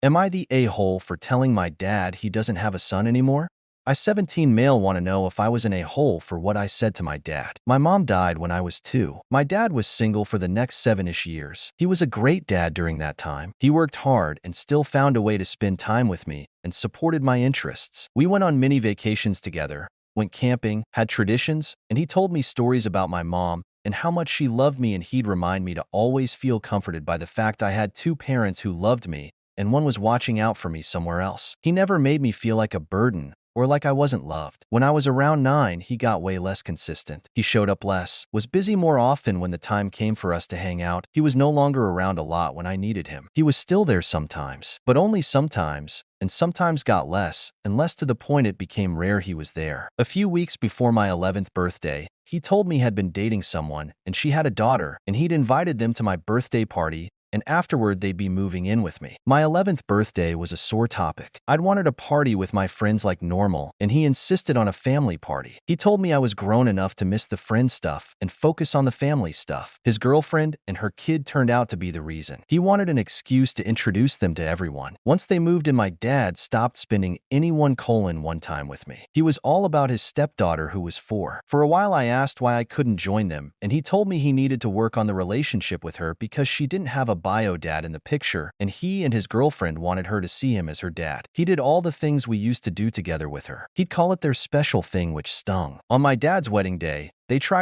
Am I the a-hole for telling my dad he doesn't have a son anymore? I 17 male want to know if I was an a-hole for what I said to my dad. My mom died when I was 2. My dad was single for the next 7-ish years. He was a great dad during that time. He worked hard and still found a way to spend time with me and supported my interests. We went on many vacations together, went camping, had traditions, and he told me stories about my mom and how much she loved me, and he'd remind me to always feel comforted by the fact I had 2 parents who loved me and one was watching out for me somewhere else. He never made me feel like a burden or like I wasn't loved. When I was around 9, he got way less consistent. He showed up less, was busy more often when the time came for us to hang out. He was no longer around a lot when I needed him. He was still there sometimes, but only sometimes, and sometimes got less and less to the point it became rare he was there. A few weeks before my 11th birthday, he told me had been dating someone and she had a daughter, and he'd invited them to my birthday party, and afterward they'd be moving in with me. My 11th birthday was a sore topic. I'd wanted a party with my friends like normal, and he insisted on a family party. He told me I was grown enough to miss the friend stuff and focus on the family stuff. His girlfriend and her kid turned out to be the reason. He wanted an excuse to introduce them to everyone. Once they moved in, my dad stopped spending any one time with me. He was all about his stepdaughter who was 4. For a while I asked why I couldn't join them, and he told me he needed to work on the relationship with her because she didn't have a bio dad in the picture, and he and his girlfriend wanted her to see him as her dad. He did all the things we used to do together with her. He'd call it their special thing, which stung. On my dad's wedding day, they tried